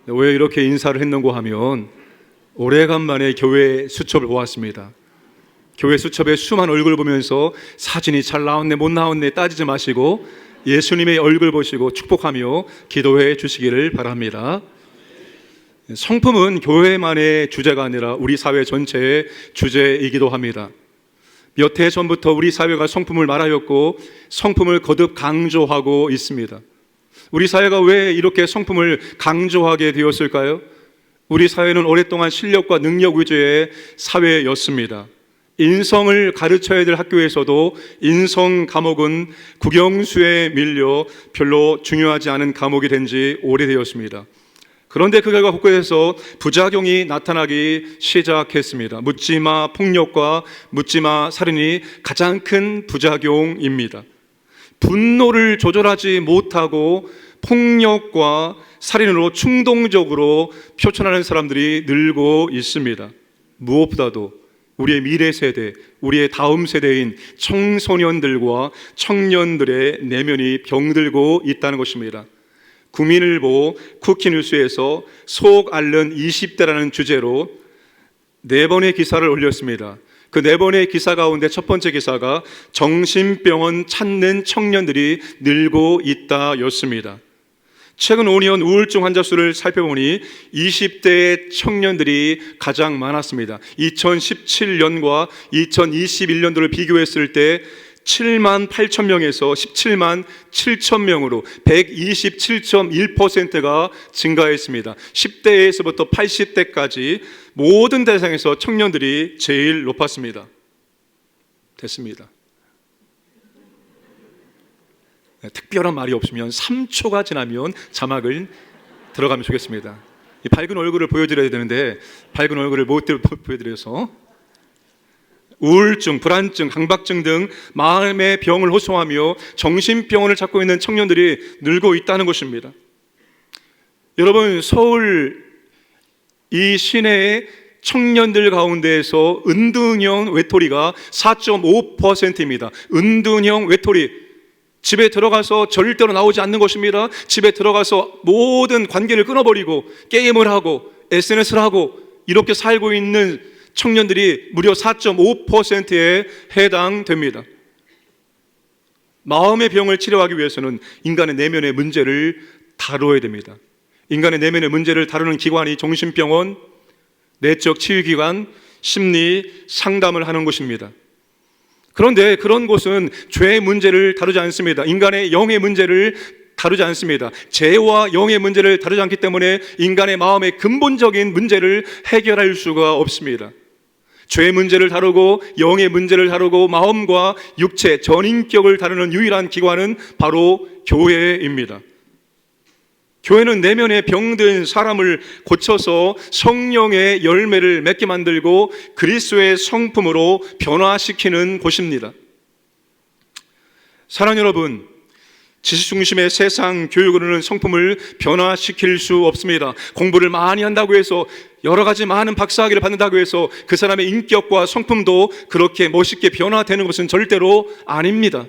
왜 이렇게 인사를 했는고 하면 오래간만에 교회 수첩을 보았습니다. 교회 수첩에 수많은 얼굴 보면서 사진이 잘 나왔네 못 나왔네 따지지 마시고 예수님의 얼굴 보시고 축복하며 기도해 주시기를 바랍니다. 성품은 교회만의 주제가 아니라 우리 사회 전체의 주제이기도 합니다. 몇 해 전부터 우리 사회가 성품을 말하였고 성품을 거듭 강조하고 있습니다. 우리 사회가 왜 이렇게 성품을 강조하게 되었을까요? 우리 사회는 오랫동안 실력과 능력 위주의 사회였습니다. 인성을 가르쳐야 될 학교에서도 인성 과목은 국영수에 밀려 별로 중요하지 않은 과목이 된 지 오래되었습니다. 그런데 그 결과 곳곳에서 부작용이 나타나기 시작했습니다. 묻지마 폭력과 묻지마 살인이 가장 큰 부작용입니다. 분노를 조절하지 못하고 폭력과 살인으로 충동적으로 표현하는 사람들이 늘고 있습니다. 무엇보다도 우리의 미래 세대, 우리의 다음 세대인 청소년들과 청년들의 내면이 병들고 있다는 것입니다. 국민일보 쿠키뉴스에서 속 앓는 20대라는 주제로 4번의 기사를 올렸습니다. 그 4번의 기사 가운데 첫 번째 기사가 정신병원 찾는 청년들이 늘고 있다 였습니다. 최근 5년 우울증 환자 수를 살펴보니 20대 청년들이 가장 많았습니다. 2017년과 2021년도를 비교했을 때 7만 8천 명에서 17만 7천 명으로 127.1%가 증가했습니다. 10대에서부터 80대까지 모든 대상에서 청년들이 제일 높았습니다. 됐습니다. 특별한 말이 없으면 3초가 지나면 자막을 들어가면 좋겠습니다. 이 밝은 얼굴을 보여드려야 되는데 밝은 얼굴을 못 보여드려서 우울증, 불안증, 강박증 등 마음의 병을 호소하며 정신병원을 찾고 있는 청년들이 늘고 있다는 것입니다. 여러분, 서울 이 시내의 청년들 가운데에서 은둔형 외톨이가 4.5%입니다. 은둔형 외톨이, 집에 들어가서 절대로 나오지 않는 것입니다. 집에 들어가서 모든 관계를 끊어버리고 게임을 하고 SNS를 하고 이렇게 살고 있는 청년들이 무려 4.5%에 해당됩니다. 마음의 병을 치료하기 위해서는 인간의 내면의 문제를 다루어야 됩니다. 인간의 내면의 문제를 다루는 기관이 정신병원, 내적 치유기관, 심리 상담을 하는 곳입니다. 그런데 그런 곳은 죄의 문제를 다루지 않습니다. 인간의 영의 문제를 다루지 않습니다. 죄와 영의 문제를 다루지 않기 때문에 인간의 마음의 근본적인 문제를 해결할 수가 없습니다. 죄의 문제를 다루고 영의 문제를 다루고 마음과 육체, 전인격을 다루는 유일한 기관은 바로 교회입니다. 교회는 내면에 병든 사람을 고쳐서 성령의 열매를 맺게 만들고 그리스도의 성품으로 변화시키는 곳입니다. 사랑하는 여러분, 지식 중심의 세상 교육으로는 성품을 변화시킬 수 없습니다. 공부를 많이 한다고 해서 여러 가지 많은 박사학위를 받는다고 해서 그 사람의 인격과 성품도 그렇게 멋있게 변화되는 것은 절대로 아닙니다.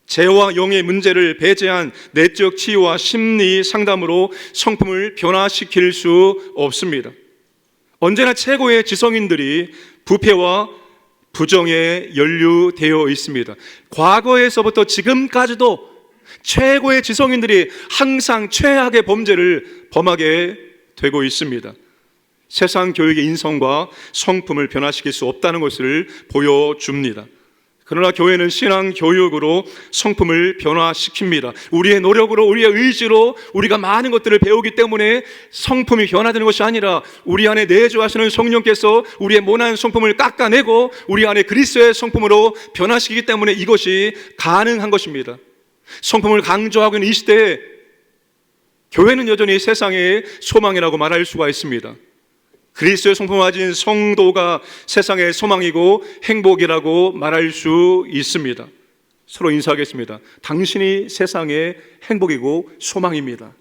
죄와 영의 문제를 배제한 내적 치유와 심리 상담으로 성품을 변화시킬 수 없습니다. 언제나 최고의 지성인들이 부패와 부정에 연루되어 있습니다. 과거에서부터 지금까지도 최고의 지성인들이 항상 최악의 범죄를 범하게 되고 있습니다. 세상 교육의 인성과 성품을 변화시킬 수 없다는 것을 보여줍니다. 그러나 교회는 신앙 교육으로 성품을 변화시킵니다. 우리의 노력으로, 우리의 의지로 우리가 많은 것들을 배우기 때문에 성품이 변화되는 것이 아니라 우리 안에 내주하시는 성령께서 우리의 모난 성품을 깎아내고 우리 안에 그리스도의 성품으로 변화시키기 때문에 이것이 가능한 것입니다. 성품을 강조하고 있는 이 시대에 교회는 여전히 세상의 소망이라고 말할 수가 있습니다. 그리스도의 성품을 가진 성도가 세상의 소망이고 행복이라고 말할 수 있습니다. 서로 인사하겠습니다. 당신이 세상의 행복이고 소망입니다.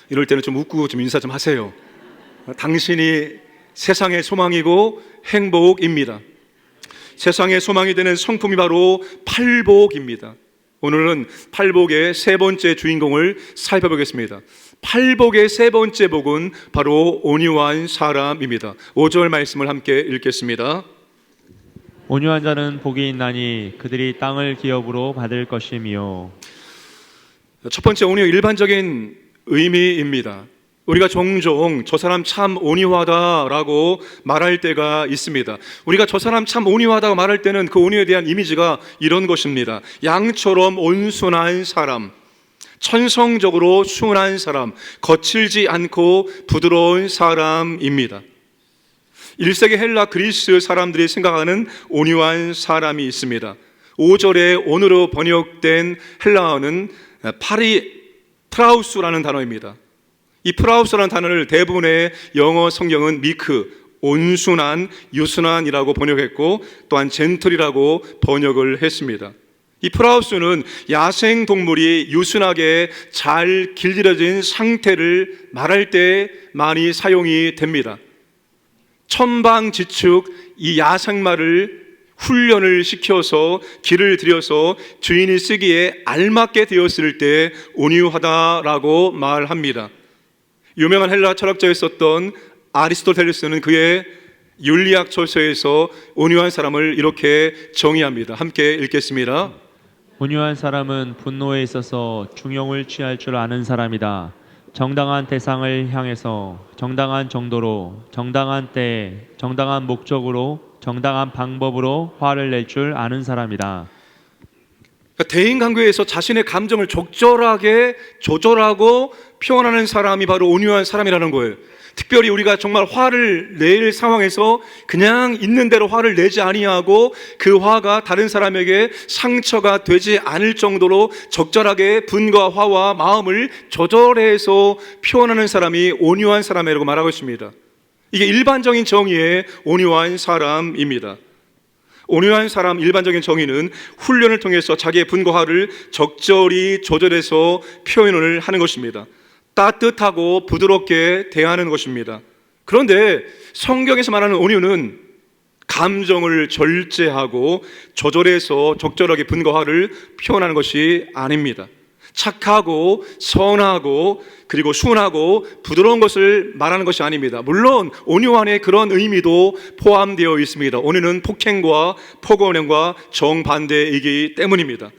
이럴 때는 좀 웃고 좀 인사 좀 하세요. 당신이 세상의 소망이고 행복입니다. 세상의 소망이 되는 성품이 바로 팔복입니다. 오늘은 팔복의 세 번째 주인공을 살펴보겠습니다. 팔복의 세 번째 복은 바로 온유한 사람입니다. 5절 말씀을 함께 읽겠습니다. 온유한 자는 복이 있나니 그들이 땅을 기업으로 받을 것이며. 첫 번째 온유, 일반적인 의미입니다. 우리가 종종 저 사람 참 온유하다라고 말할 때가 있습니다. 우리가 저 사람 참 온유하다고 말할 때는 그 온유에 대한 이미지가 이런 것입니다. 양처럼 온순한 사람, 천성적으로 순한 사람, 거칠지 않고 부드러운 사람입니다. 1세기 헬라 그리스 사람들이 생각하는 온유한 사람이 있습니다. 5절에 온으로 번역된 헬라어는 프라우스라는 단어입니다. 이 프라우스라는 단어를 대부분의 영어 성경은 미크, 온순한, 유순한이라고 번역했고 또한 젠틀이라고 번역을 했습니다. 이 프라우스는 야생 동물이 유순하게 잘 길들여진 상태를 말할 때 많이 사용이 됩니다. 천방지축 이 야생마를 훈련을 시켜서 길을 들여서 주인이 쓰기에 알맞게 되었을 때 온유하다라고 말합니다. 유명한 헬라 철학자에 썼던 아리스토텔레스는 그의 윤리학 저서에서 온유한 사람을 이렇게 정의합니다. 함께 읽겠습니다. 온유한 사람은 분노에 있어서 중용을 취할 줄 아는 사람이다. 정당한 대상을 향해서 정당한 정도로, 정당한 때에, 정당한 목적으로, 정당한 방법으로 화를 낼 줄 아는 사람이다. 대인관계에서 자신의 감정을 적절하게 조절하고 표현하는 사람이 바로 온유한 사람이라는 거예요. 특별히 우리가 정말 화를 낼 상황에서 그냥 있는 대로 화를 내지 아니하고 그 화가 다른 사람에게 상처가 되지 않을 정도로 적절하게 분과 화와 마음을 조절해서 표현하는 사람이 온유한 사람이라고 말하고 있습니다. 이게 일반적인 정의의 온유한 사람입니다. 온유한 사람 일반적인 정의는 훈련을 통해서 자기의 분과 화를 적절히 조절해서 표현을 하는 것입니다. 따뜻하고 부드럽게 대하는 것입니다. 그런데 성경에서 말하는 온유는 감정을 절제하고 조절해서 적절하게 분과 화를 표현하는 것이 아닙니다. 착하고 선하고 그리고 순하고 부드러운 것을 말하는 것이 아닙니다. 물론 온유 안에 그런 의미도 포함되어 있습니다. 온유는 폭행과 폭언과 정반대이기 때문입니다.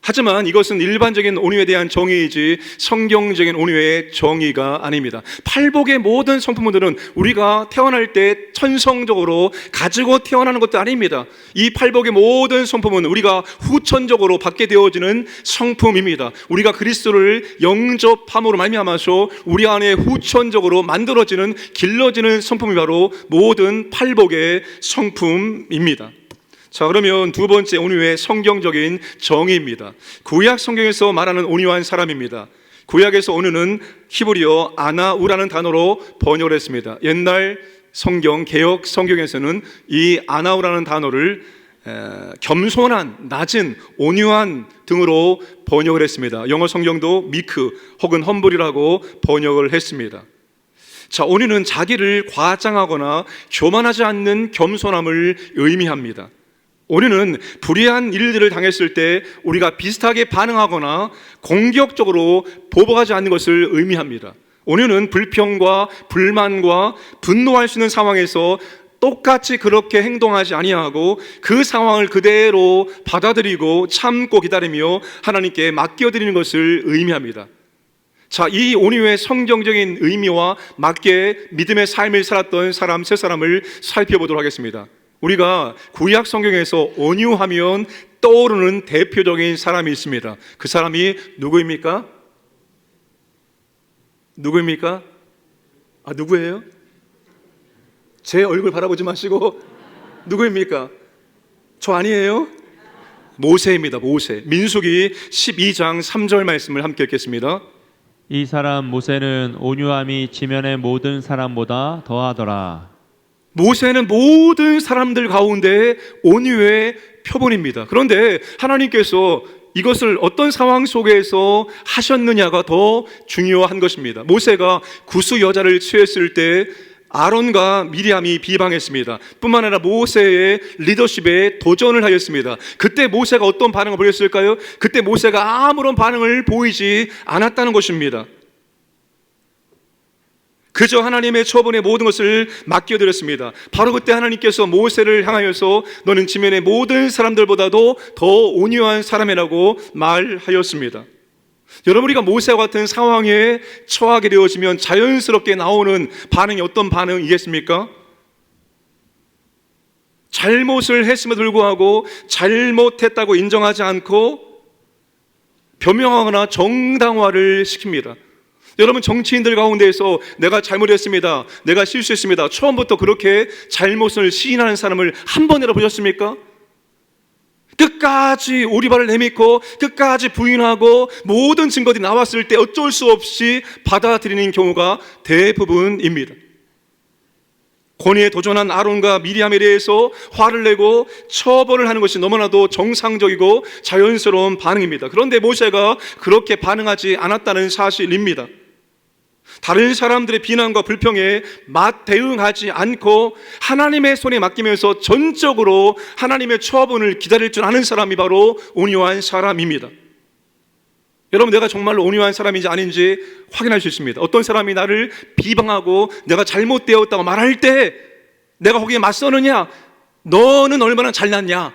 하지만 이것은 일반적인 온유에 대한 정의이지 성경적인 온유의 정의가 아닙니다. 팔복의 모든 성품들은 우리가 태어날 때 천성적으로 가지고 태어나는 것도 아닙니다. 이 팔복의 모든 성품은 우리가 후천적으로 받게 되어지는 성품입니다. 우리가 그리스도를 영접함으로 말미암아서 우리 안에 후천적으로 만들어지는 길러지는 성품이 바로 모든 팔복의 성품입니다. 자, 그러면 두 번째 온유의 성경적인 정의입니다. 구약 성경에서 말하는 온유한 사람입니다. 구약에서 온유는 히브리어 아나우라는 단어로 번역을 했습니다. 옛날 성경, 개역 성경에서는 이 아나우라는 단어를 겸손한, 낮은, 온유한 등으로 번역을 했습니다. 영어 성경도 미크 혹은 험블이라고 번역을 했습니다. 자, 온유는 자기를 과장하거나 교만하지 않는 겸손함을 의미합니다. 온유는 불의한 일들을 당했을 때 우리가 비슷하게 반응하거나 공격적으로 보복하지 않는 것을 의미합니다. 온유는 불평과 불만과 분노할 수 있는 상황에서 똑같이 그렇게 행동하지 아니하고 그 상황을 그대로 받아들이고 참고 기다리며 하나님께 맡겨드리는 것을 의미합니다. 자, 이 온유의 성경적인 의미와 맞게 믿음의 삶을 살았던 사람 세 사람을 살펴보도록 하겠습니다. 우리가 구약 성경에서 온유하면 떠오르는 대표적인 사람이 있습니다. 그 사람이 누구입니까? 누구입니까? 누구예요? 제 얼굴 바라보지 마시고 누구입니까? 저 아니에요? 모세입니다. 모세. 민수기 12장 3절 말씀을 함께 읽겠습니다. 이 사람 모세는 온유함이 지면의 모든 사람보다 더하더라. 모세는 모든 사람들 가운데 온유의 표본입니다. 그런데 하나님께서 이것을 어떤 상황 속에서 하셨느냐가 더 중요한 것입니다. 모세가 구수 여자를 취했을 때 아론과 미리암이 비방했습니다. 뿐만 아니라 모세의 리더십에 도전을 하였습니다. 그때 모세가 어떤 반응을 보였을까요? 그때 모세가 아무런 반응을 보이지 않았다는 것입니다. 그저 하나님의 처분에 모든 것을 맡겨드렸습니다. 바로 그때 하나님께서 모세를 향하여서 너는 지면의 모든 사람들보다도 더 온유한 사람이라고 말하였습니다. 여러분, 우리가 모세와 같은 상황에 처하게 되어지면 자연스럽게 나오는 반응이 어떤 반응이겠습니까? 잘못을 했음에도 불구하고 잘못했다고 인정하지 않고 변명하거나 정당화를 시킵니다. 여러분, 정치인들 가운데에서 내가 잘못했습니다, 내가 실수했습니다, 처음부터 그렇게 잘못을 시인하는 사람을 한 번이라도 보셨습니까? 끝까지 오리발을 내밀고 끝까지 부인하고 모든 증거들이 나왔을 때 어쩔 수 없이 받아들이는 경우가 대부분입니다. 권위에 도전한 아론과 미리암에 대해서 화를 내고 처벌을 하는 것이 너무나도 정상적이고 자연스러운 반응입니다. 그런데 모세가 그렇게 반응하지 않았다는 사실입니다. 다른 사람들의 비난과 불평에 맞대응하지 않고 하나님의 손에 맡기면서 전적으로 하나님의 처분을 기다릴 줄 아는 사람이 바로 온유한 사람입니다. 여러분, 내가 정말로 온유한 사람인지 아닌지 확인할 수 있습니다. 어떤 사람이 나를 비방하고 내가 잘못되었다고 말할 때 내가 거기에 맞서느냐, 너는 얼마나 잘났냐,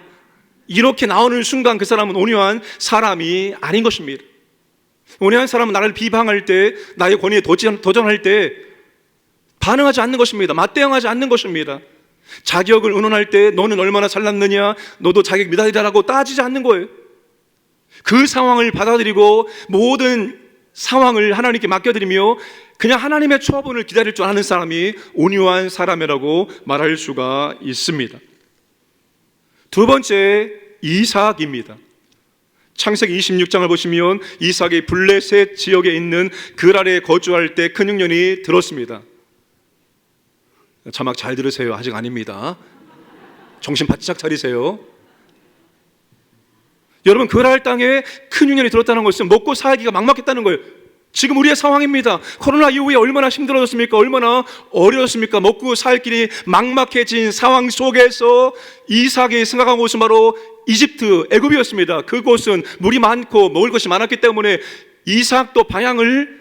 이렇게 나오는 순간 그 사람은 온유한 사람이 아닌 것입니다. 온유한 사람은 나를 비방할 때, 나의 권위에 도전할 때 반응하지 않는 것입니다. 맞대응하지 않는 것입니다. 자격을 의논할 때 너는 얼마나 잘났느냐, 너도 자격 미달이라고 따지지 않는 거예요. 그 상황을 받아들이고 모든 상황을 하나님께 맡겨드리며 그냥 하나님의 처분을 기다릴 줄 아는 사람이 온유한 사람이라고 말할 수가 있습니다. 두 번째, 이삭입니다. 창세기 26장을 보시면 이삭이 블레셋 지역에 있는 그랄에 거주할 때 큰 흉년이 들었습니다. 자막 잘 들으세요. 아직 아닙니다. 정신 바짝 차리세요. 여러분, 그랄 땅에 큰 흉년이 들었다는 것은 먹고 살기가 막막했다는 거예요. 지금 우리의 상황입니다. 코로나 이후에 얼마나 힘들어졌습니까? 얼마나 어려웠습니까? 먹고 살 길이 막막해진 상황 속에서 이삭이 생각한 곳은 바로 이집트, 애굽이었습니다. 그곳은 물이 많고 먹을 것이 많았기 때문에 이삭도 방향을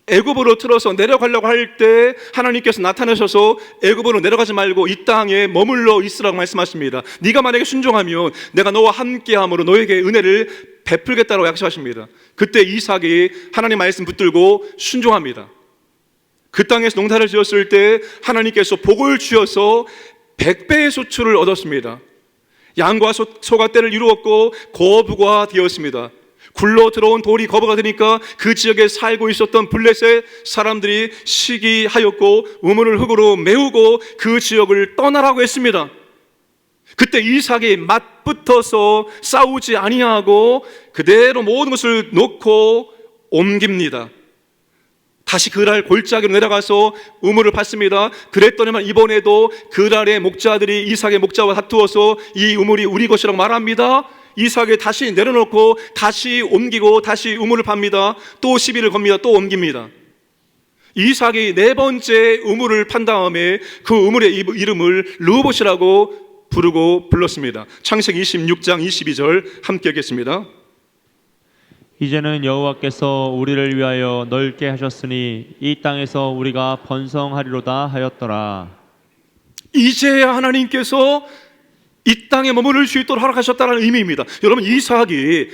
애굽으로 틀어서 내려가려고 할 때 하나님께서 나타나셔서 애굽으로 내려가지 말고 이 땅에 머물러 있으라고 말씀하십니다. 네가 만약에 순종하면 내가 너와 함께함으로 너에게 은혜를 베풀겠다고 약속하십니다. 그때 이삭이 하나님 말씀 붙들고 순종합니다. 그 땅에서 농사를 지었을 때 하나님께서 복을 주셔서 100배의 수출을 얻었습니다. 양과 소가 떼를 이루었고 거부가 되었습니다. 굴러 들어온 돌이 거부가 되니까 그 지역에 살고 있었던 블레셋 사람들이 시기하였고 우물을 흙으로 메우고 그 지역을 떠나라고 했습니다. 그때 이삭이 맞붙어서 싸우지 아니하고 그대로 모든 것을 놓고 옮깁니다. 다시 그랄 골짜기로 내려가서 우물을 팠습니다. 그랬더니만 이번에도 그랄의 목자들이 이삭의 목자와 다투어서 이 우물이 우리 것이라고 말합니다. 이삭이 다시 내려놓고 다시 옮기고 다시 우물을 팝니다. 또 시비를 겁니다. 또 옮깁니다. 이삭이 네 번째 우물을 판 다음에 그 우물의 이름을 르호봇이라고 불렀습니다. 창세기 26장 22절 함께 읽겠습니다. 이제는 여호와께서 우리를 위하여 넓게 하셨으니 이 땅에서 우리가 번성하리로다 하였더라. 이제야 하나님께서 이 땅에 머무를 수 있도록 허락하셨다는 의미입니다. 여러분, 이삭이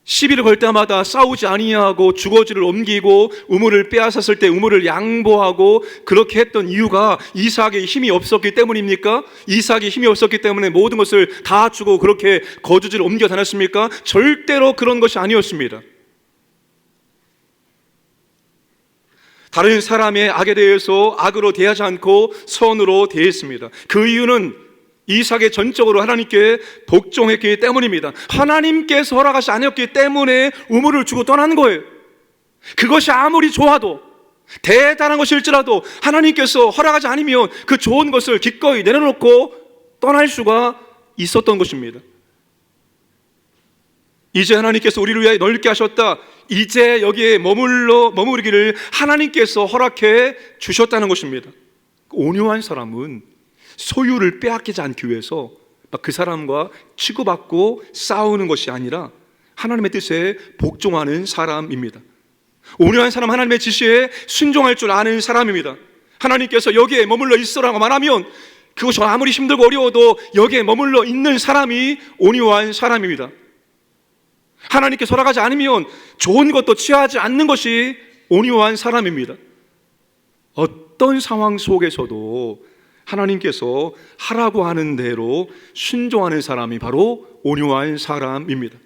시비를 걸 때마다 싸우지 아니하고 주거지를 옮기고 우물을 빼앗았을 때 우물을 양보하고 그렇게 했던 이유가 이삭의 힘이 없었기 때문입니까? 이삭이 힘이 없었기 때문에 모든 것을 다 주고 그렇게 거주지를 옮겨 다녔습니까? 절대로 그런 것이 아니었습니다. 다른 사람의 악에 대해서 악으로 대하지 않고 선으로 대했습니다. 그 이유는 이삭이 전적으로 하나님께 복종했기 때문입니다. 하나님께서 허락하지 않았기 때문에 우물을 주고 떠난 거예요. 그것이 아무리 좋아도 대단한 것일지라도 하나님께서 허락하지 않으면 그 좋은 것을 기꺼이 내려놓고 떠날 수가 있었던 것입니다. 이제 하나님께서 우리를 위하여 넓게 하셨다. 이제 여기에 머무르기를 하나님께서 허락해 주셨다는 것입니다. 온유한 사람은 소유를 빼앗기지 않기 위해서 막 그 사람과 치고받고 싸우는 것이 아니라 하나님의 뜻에 복종하는 사람입니다. 온유한 사람, 하나님의 지시에 순종할 줄 아는 사람입니다. 하나님께서 여기에 머물러 있으라고 말하면 그것이 아무리 힘들고 어려워도 여기에 머물러 있는 사람이 온유한 사람입니다. 하나님께 허락하지 않으면 좋은 것도 취하지 않는 것이 온유한 사람입니다. 어떤 상황 속에서도 하나님께서 하라고 하는 대로 순종하는 사람이 바로 온유한 사람입니다.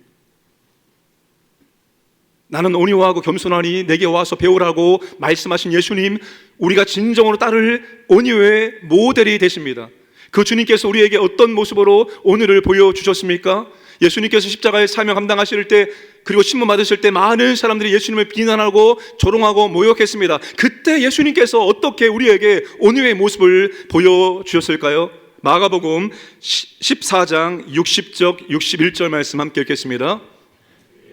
나는 온유하고 겸손하니 내게 와서 배우라고 말씀하신 예수님, 우리가 진정으로 따를 온유의 모델이 되십니다. 그 주님께서 우리에게 어떤 모습으로 오늘을 보여주셨습니까? 예수님께서 십자가의 사명 감당하실 때, 그리고 신문 받으실 때 많은 사람들이 예수님을 비난하고 조롱하고 모욕했습니다. 그때 예수님께서 어떻게 우리에게 온유의 모습을 보여주셨을까요? 마가복음 14장 60절 61절 말씀 함께 읽겠습니다.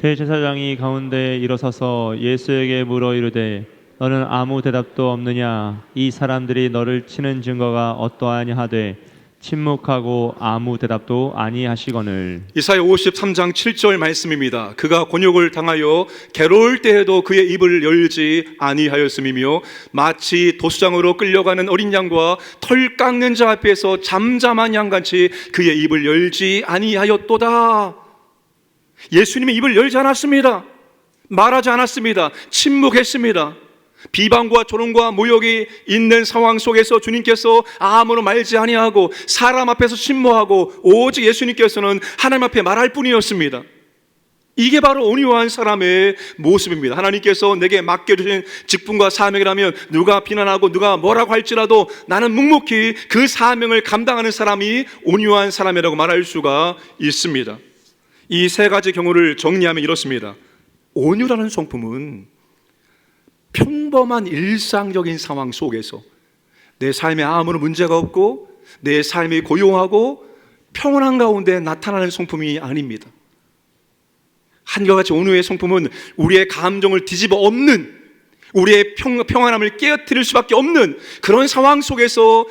대제사장이 가운데 일어서서 예수에게 물어 이르되 너는 아무 대답도 없느냐? 이 사람들이 너를 치는 증거가 어떠하냐 하되 침묵하고 아무 대답도 아니하시거늘. 이사야 53장 7절 말씀입니다. 그가 곤욕을 당하여 괴로울 때에도 그의 입을 열지 아니하였음이며 마치 도수장으로 끌려가는 어린 양과 털 깎는 자 앞에서 잠잠한 양같이 그의 입을 열지 아니하였도다. 예수님이 입을 열지 않았습니다. 말하지 않았습니다. 침묵했습니다. 비방과 조롱과 모욕이 있는 상황 속에서 주님께서 아무런 말지 아니하고 사람 앞에서 침묵하고 오직 예수님께서는 하나님 앞에 말할 뿐이었습니다. 이게 바로 온유한 사람의 모습입니다. 하나님께서 내게 맡겨주신 직분과 사명이라면 누가 비난하고 누가 뭐라고 할지라도 나는 묵묵히 그 사명을 감당하는 사람이 온유한 사람이라고 말할 수가 있습니다. 이 세 가지 경우를 정리하면 이렇습니다. 온유라는 성품은 평범한 일상적인 상황 속에서 내 삶에 아무런 문제가 없고 내 삶이 고요하고 평온한 가운데 나타나는 성품이 아닙니다. 한결같이 온유의 성품은 우리의 감정을 뒤집어 엎는, 우리의 평안함을 깨어뜨릴 수밖에 없는 그런 상황 속에서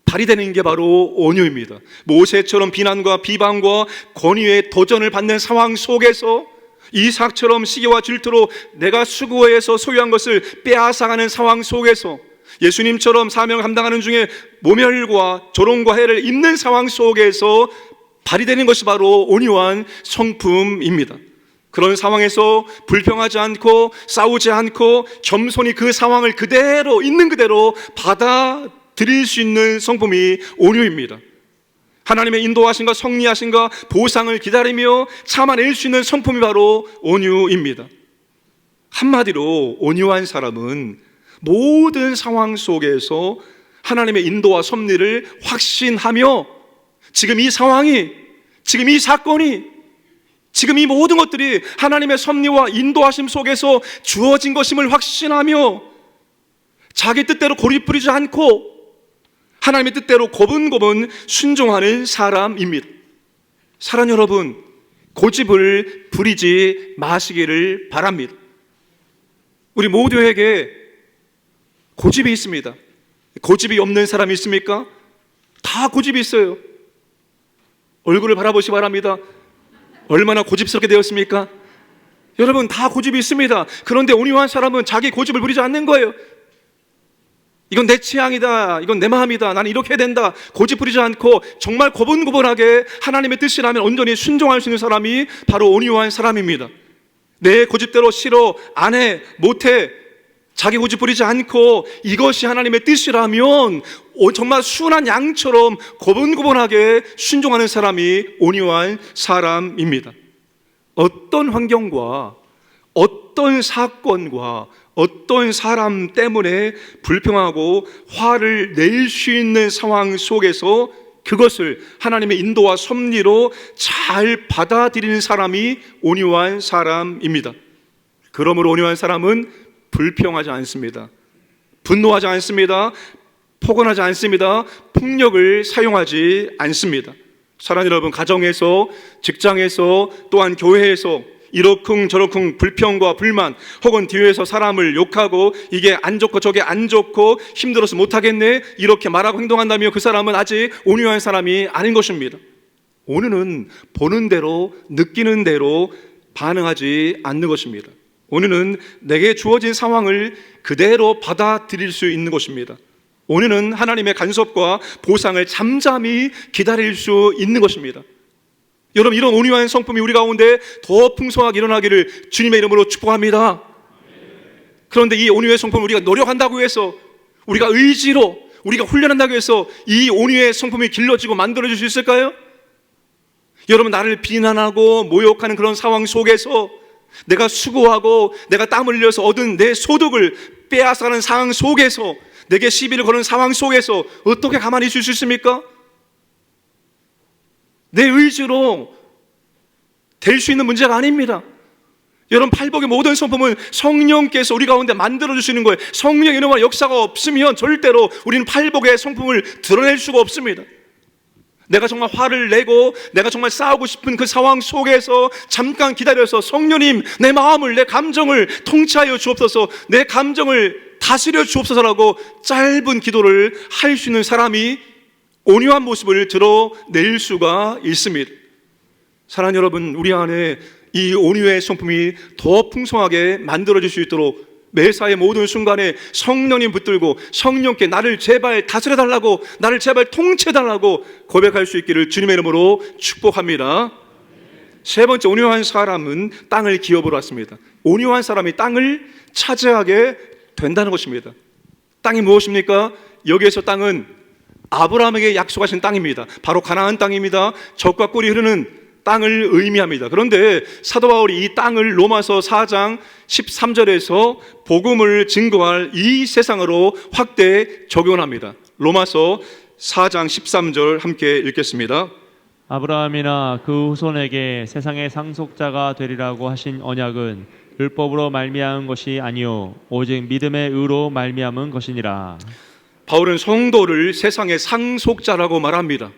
발휘되는 게 바로 온유입니다. 모세처럼 비난과 비방과 권위의 도전을 받는 상황 속에서, 이삭처럼 시기와 질투로 내가 수고해서 소유한 것을 빼앗아가는 상황 속에서, 예수님처럼 사명을 감당하는 중에 모멸과 조롱과 해를 입는 상황 속에서 발휘되는 것이 바로 온유한 성품입니다. 그런 상황에서 불평하지 않고 싸우지 않고 겸손히 그 상황을 그대로 있는 그대로 받아들일 수 있는 성품이 온유입니다. 하나님의 인도하심과 섭리하심과 보상을 기다리며 참아낼 수 있는 성품이 바로 온유입니다. 한마디로 온유한 사람은 모든 상황 속에서 하나님의 인도와 섭리를 확신하며 지금 이 상황이, 지금 이 사건이, 지금 이 모든 것들이 하나님의 섭리와 인도하심 속에서 주어진 것임을 확신하며 자기 뜻대로 고집 부리지 않고 하나님의 뜻대로 고분고분 순종하는 사람입니다. 사랑 여러분, 고집을 부리지 마시기를 바랍니다. 우리 모두에게 고집이 있습니다. 고집이 없는 사람이 있습니까? 다 고집이 있어요. 얼굴을 바라보시기 바랍니다. 얼마나 고집스럽게 되었습니까? 여러분, 다 고집이 있습니다. 그런데 온유한 사람은 자기 고집을 부리지 않는 거예요. 이건 내 취향이다, 이건 내 마음이다, 나는 이렇게 해야 된다, 고집 부리지 않고 정말 고분고분하게 하나님의 뜻이라면 온전히 순종할 수 있는 사람이 바로 온유한 사람입니다. 내 고집대로 싫어, 안 해, 못해, 자기 고집 부리지 않고 이것이 하나님의 뜻이라면 정말 순한 양처럼 고분고분하게 순종하는 사람이 온유한 사람입니다. 어떤 환경과 어떤 사건과 어떤 사람 때문에 불평하고 화를 낼 수 있는 상황 속에서 그것을 하나님의 인도와 섭리로 잘 받아들이는 사람이 온유한 사람입니다. 그러므로 온유한 사람은 불평하지 않습니다. 분노하지 않습니다. 포근하지 않습니다. 폭력을 사용하지 않습니다. 사랑하는 여러분, 가정에서, 직장에서, 또한 교회에서 이러쿵저러쿵 불평과 불만, 혹은 뒤에서 사람을 욕하고 이게 안 좋고 저게 안 좋고 힘들어서 못하겠네 이렇게 말하고 행동한다면 그 사람은 아직 온유한 사람이 아닌 것입니다. 온유는 보는 대로 느끼는 대로 반응하지 않는 것입니다. 온유는 내게 주어진 상황을 그대로 받아들일 수 있는 것입니다. 온유는 하나님의 간섭과 보상을 잠잠히 기다릴 수 있는 것입니다. 여러분, 이런 온유한 성품이 우리 가운데 더 풍성하게 일어나기를 주님의 이름으로 축복합니다. 그런데 이 온유의 성품을 우리가 노력한다고 해서, 우리가 의지로 우리가 훈련한다고 해서 이 온유의 성품이 길러지고 만들어질 수 있을까요? 여러분, 나를 비난하고 모욕하는 그런 상황 속에서 내가 수고하고 내가 땀을 흘려서 얻은 내 소득을 빼앗아가는 상황 속에서, 내게 시비를 거는 상황 속에서 어떻게 가만히 있을 수 있습니까? 내 의지로 될 수 있는 문제가 아닙니다. 여러분, 팔복의 모든 성품은 성령께서 우리 가운데 만들어주시는 거예요. 성령의 이름과 역사가 없으면 절대로 우리는 팔복의 성품을 드러낼 수가 없습니다. 내가 정말 화를 내고 내가 정말 싸우고 싶은 그 상황 속에서 잠깐 기다려서, 성령님 내 마음을, 내 감정을 통치하여 주옵소서, 내 감정을 다스려 주옵소서라고 짧은 기도를 할 수 있는 사람이 온유한 모습을 드러낼 수가 있습니다. 사랑하는 여러분, 우리 안에 이 온유의 성품이 더 풍성하게 만들어질 수 있도록 매사의 모든 순간에 성령님 붙들고 성령께 나를 제발 다스려달라고, 나를 제발 통치해달라고 고백할 수 있기를 주님의 이름으로 축복합니다. 세 번째, 온유한 사람은 땅을 기업으로 왔습니다. 온유한 사람이 땅을 차지하게 된다는 것입니다. 땅이 무엇입니까? 여기에서 땅은 아브라함에게 약속하신 땅입니다. 바로 가나안 땅입니다. 젖과 꿀이 흐르는 땅을 의미합니다. 그런데 사도 바울이 이 땅을 로마서 4장 13절에서 복음을 증거할 이 세상으로 확대 적용합니다. 로마서 4장 13절 함께 읽겠습니다. 아브라함이나 그 후손에게 세상의 상속자가 되리라고 하신 언약은 율법으로 말미암은 것이 아니요 오직 믿음의 의로 말미암은 것이니라. 바울은 성도를 세상의 상속자라고 말합니다.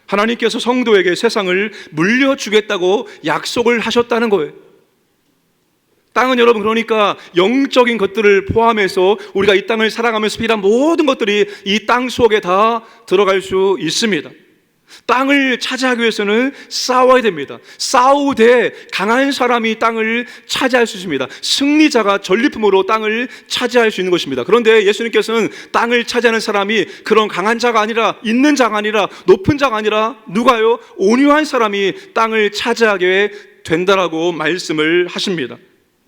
하나님께서 성도에게 세상을 물려주겠다고 약속을 하셨다는 거예요. 땅은 여러분, 그러니까 영적인 것들을 포함해서 우리가 이 땅을 살아가면서 필요한 모든 것들이 이 땅 속에 다 들어갈 수 있습니다. 땅을 차지하기 위해서는 싸워야 됩니다. 싸우되 강한 사람이 땅을 차지할 수 있습니다. 승리자가 전리품으로 땅을 차지할 수 있는 것입니다. 그런데 예수님께서는 땅을 차지하는 사람이 그런 강한 자가 아니라, 있는 자가 아니라, 높은 자가 아니라 누가요? 온유한 사람이 땅을 차지하게 된다라고 말씀을 하십니다.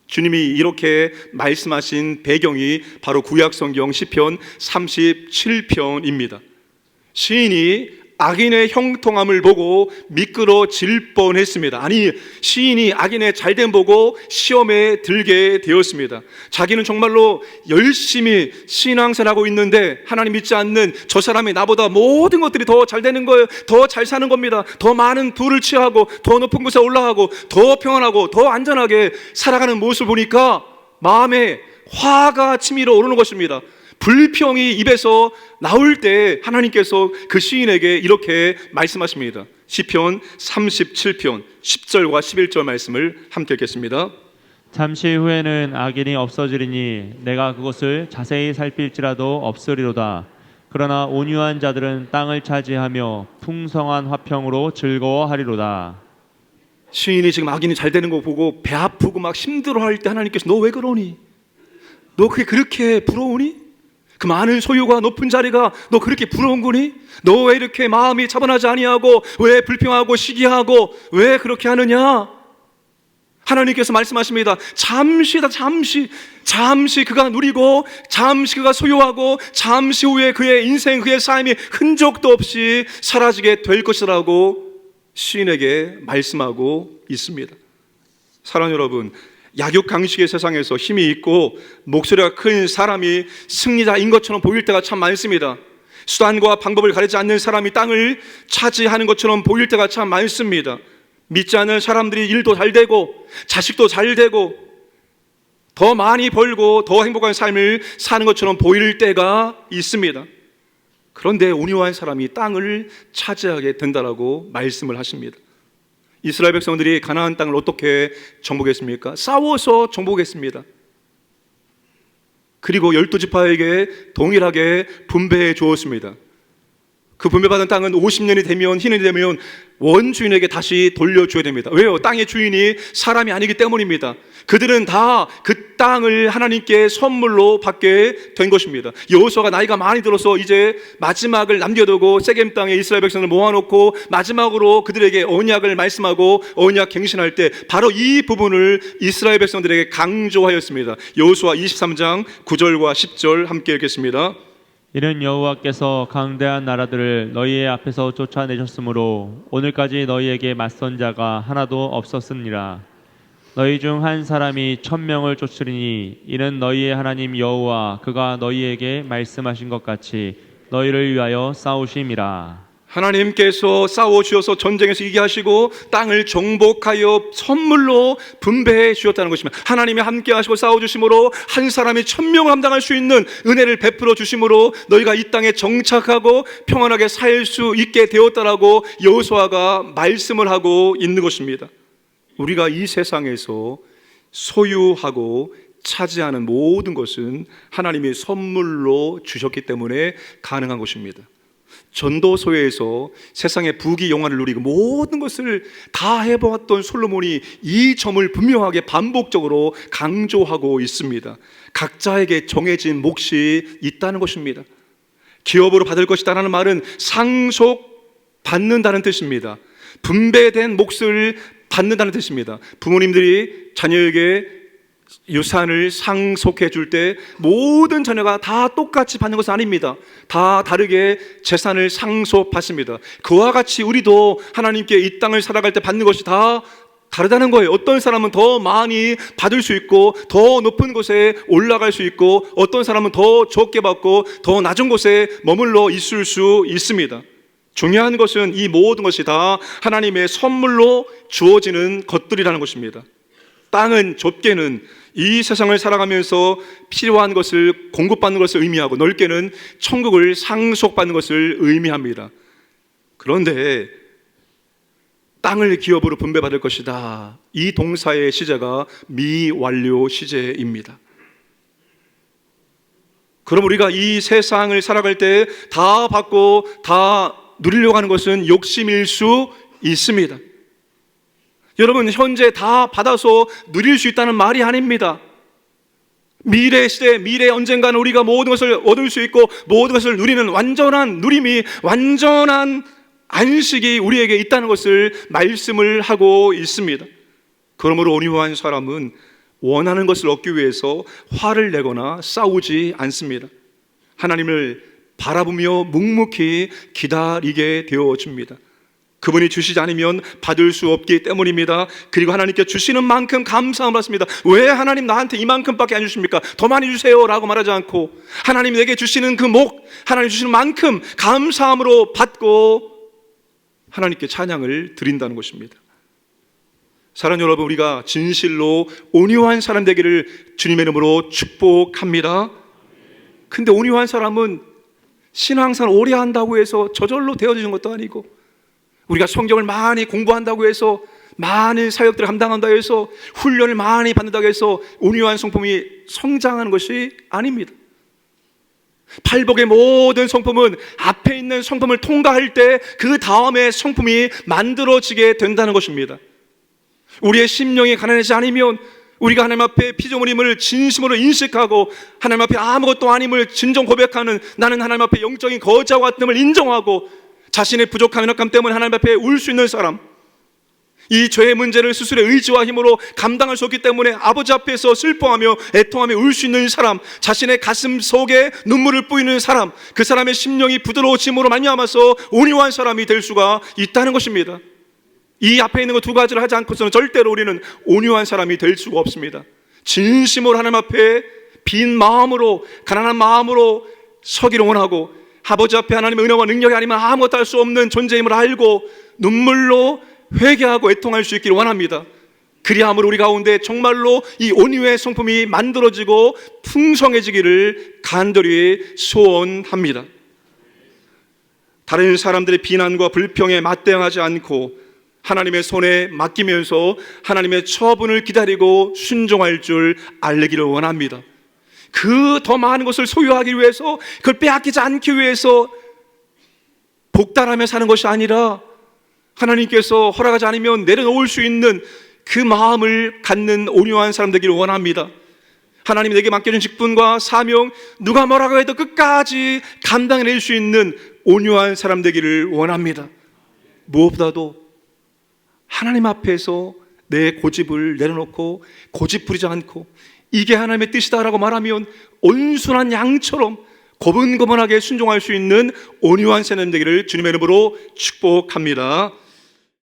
주님이 이렇게 말씀하신 배경이 바로 구약성경 시편 37편입니다. 시인이 악인의 형통함을 보고 미끄러질 뻔했습니다. 아니, 시인이 악인의 잘됨 보고 시험에 들게 되었습니다. 자기는 정말로 열심히 신앙생활하고 있는데 하나님 믿지 않는 저 사람이 나보다 모든 것들이 더 잘 되는 거예요. 더 잘 사는 겁니다. 더 많은 부를 취하고 더 높은 곳에 올라가고 더 평안하고 더 안전하게 살아가는 모습을 보니까 마음에 화가 치밀어 오르는 것입니다. 불평이 입에서 나올 때 하나님께서 그 시인에게 이렇게 말씀하십니다. 시편 37편 10절과 11절 말씀을 함께 읽겠습니다. 잠시 후에는 악인이 없어지리니 내가 그것을 자세히 살필지라도 없으리로다. 그러나 온유한 자들은 땅을 차지하며 풍성한 화평으로 즐거워하리로다. 시인이 지금 악인이 잘 되는 거 보고 배 아프고 막 힘들어할 때 하나님께서 너 왜 그러니? 너 그게 그렇게 부러우니? 그 많은 소유가 높은 자리가 너 그렇게 부러운 거니? 너 왜 이렇게 마음이 차분하지 아니하고 왜 불평하고 시기하고 왜 그렇게 하느냐? 하나님께서 말씀하십니다. 잠시다, 잠시 그가 누리고 잠시 그가 소유하고 잠시 후에 그의 인생, 그의 삶이 흔적도 없이 사라지게 될 것이라고 시인에게 말씀하고 있습니다. 사랑하는 여러분, 약육강식의 세상에서 힘이 있고 목소리가 큰 사람이 승리자인 것처럼 보일 때가 참 많습니다. 수단과 방법을 가리지 않는 사람이 땅을 차지하는 것처럼 보일 때가 참 많습니다. 믿지 않는 사람들이 일도 잘 되고 자식도 잘 되고 더 많이 벌고 더 행복한 삶을 사는 것처럼 보일 때가 있습니다. 그런데 온유한 사람이 땅을 차지하게 된다라고 말씀을 하십니다. 이스라엘 백성들이 가나안 땅을 어떻게 정복했습니까? 싸워서 정복했습니다. 그리고 12지파에게 동일하게 분배해 주었습니다. 그 분배받은 땅은 50년이 되면, 희년이 되면 원주인에게 다시 돌려줘야 됩니다. 왜요? 땅의 주인이 사람이 아니기 때문입니다. 그들은 다 그 땅을 하나님께 선물로 받게 된 것입니다. 여호수아가 나이가 많이 들어서 이제 마지막을 남겨두고 세겜 땅에 이스라엘 백성을 모아놓고 마지막으로 그들에게 언약을 말씀하고 언약 갱신할 때 바로 이 부분을 이스라엘 백성들에게 강조하였습니다. 여호수아 23장 9절과 10절 함께 읽겠습니다. 이는 여호와께서 강대한 나라들을 너희의 앞에서 쫓아내셨으므로 오늘까지 너희에게 맞선 자가 하나도 없었으니라. 너희 중 한 사람이 1000명을 쫓으리니 이는 너희의 하나님 여호와 그가 너희에게 말씀하신 것 같이 너희를 위하여 싸우심이라. 하나님께서 싸워주셔서 전쟁에서 이기게 하시고 땅을 정복하여 선물로 분배해 주셨다는 것입니다. 하나님이 함께 하시고 싸워주심으로 한 사람이 1000명을 감당할 수 있는 은혜를 베풀어 주심으로 너희가 이 땅에 정착하고 평안하게 살 수 있게 되었다라고 여호수아가 말씀을 하고 있는 것입니다. 우리가 이 세상에서 소유하고 차지하는 모든 것은 하나님이 선물로 주셨기 때문에 가능한 것입니다. 전도서에서 세상의 부귀 영화를 누리고 모든 것을 다 해보았던 솔로몬이 이 점을 분명하게 반복적으로 강조하고 있습니다. 각자에게 정해진 몫이 있다는 것입니다. 기업으로 받을 것이다라는 말은 상속받는다는 뜻입니다. 분배된 몫을 받는다는 뜻입니다. 부모님들이 자녀에게 유산을 상속해 줄 때 모든 자녀가 다 똑같이 받는 것은 아닙니다. 다 다르게 재산을 상속받습니다. 그와 같이 우리도 하나님께 이 땅을 살아갈 때 받는 것이 다 다르다는 거예요. 어떤 사람은 더 많이 받을 수 있고 더 높은 곳에 올라갈 수 있고 어떤 사람은 더 적게 받고 더 낮은 곳에 머물러 있을 수 있습니다. 중요한 것은 이 모든 것이 다 하나님의 선물로 주어지는 것들이라는 것입니다. 땅은 좁게는 이 세상을 살아가면서 필요한 것을 공급받는 것을 의미하고 넓게는 천국을 상속받는 것을 의미합니다. 그런데 땅을 기업으로 분배받을 것이다, 이 동사의 시제가 미완료 시제입니다. 그럼 우리가 이 세상을 살아갈 때 다 받고 다 누리려고 하는 것은 욕심일 수 있습니다. 여러분, 현재 다 받아서 누릴 수 있다는 말이 아닙니다. 미래 시대, 미래 언젠가는 우리가 모든 것을 얻을 수 있고 모든 것을 누리는 완전한 누림이, 완전한 안식이 우리에게 있다는 것을 말씀을 하고 있습니다. 그러므로 온유한 사람은 원하는 것을 얻기 위해서 화를 내거나 싸우지 않습니다. 하나님을 바라보며 묵묵히 기다리게 되어집니다. 그분이 주시지 않으면 받을 수 없기 때문입니다. 그리고 하나님께 주시는 만큼 감사함을 받습니다. 왜 하나님 나한테 이만큼밖에 안 주십니까? 더 많이 주세요 라고 말하지 않고 하나님 내게 주시는 그 목, 하나님 주시는 만큼 감사함으로 받고 하나님께 찬양을 드린다는 것입니다. 사랑하는 여러분, 우리가 진실로 온유한 사람 되기를 주님의 이름으로 축복합니다. 근데 온유한 사람은 신앙생활 오래 한다고 해서 저절로 되어지는 것도 아니고, 우리가 성경을 많이 공부한다고 해서, 많은 사역들을 감당한다고 해서, 훈련을 많이 받는다고 해서 온유한 성품이 성장하는 것이 아닙니다. 팔복의 모든 성품은 앞에 있는 성품을 통과할 때 그 다음에 성품이 만들어지게 된다는 것입니다. 우리의 심령이 가난하지 않으면 우리가 하나님 앞에 피조물임을 진심으로 인식하고 하나님 앞에 아무것도 아님을 진정 고백하는, 나는 하나님 앞에 영적인 거지와 같음을 인정하고 자신의 부족함, 연약함 때문에 하나님 앞에 울 수 있는 사람, 이 죄의 문제를 스스로의 의지와 힘으로 감당할 수 없기 때문에 아버지 앞에서 슬퍼하며 애통하며 울 수 있는 사람, 자신의 가슴 속에 눈물을 뿌리는 사람, 그 사람의 심령이 부드러워짐으로 말미암아서 온유한 사람이 될 수가 있다는 것입니다. 이 앞에 있는 것 두 가지를 하지 않고서는 절대로 우리는 온유한 사람이 될 수가 없습니다. 진심으로 하나님 앞에 빈 마음으로, 가난한 마음으로 서기를 원하고, 아버지 앞에 하나님의 은혜와 능력이 아니면 아무것도 할 수 없는 존재임을 알고 눈물로 회개하고 애통할 수 있기를 원합니다. 그리함으로 우리 가운데 정말로 이 온유의 성품이 만들어지고 풍성해지기를 간절히 소원합니다. 다른 사람들의 비난과 불평에 맞대응하지 않고 하나님의 손에 맡기면서 하나님의 처분을 기다리고 순종할 줄 알기를 원합니다. 그 더 많은 것을 소유하기 위해서, 그걸 빼앗기지 않기 위해서 복달하며 사는 것이 아니라 하나님께서 허락하지 않으면 내려놓을 수 있는 그 마음을 갖는 온유한 사람 되기를 원합니다. 하나님이 내게 맡겨준 직분과 사명, 누가 뭐라고 해도 끝까지 감당해낼 수 있는 온유한 사람 되기를 원합니다. 무엇보다도 하나님 앞에서 내 고집을 내려놓고 고집 부리지 않고 이게 하나님의 뜻이다라고 말하면 온순한 양처럼 고분고분하게 순종할 수 있는 온유한 사람 되기를 주님의 이름으로 축복합니다.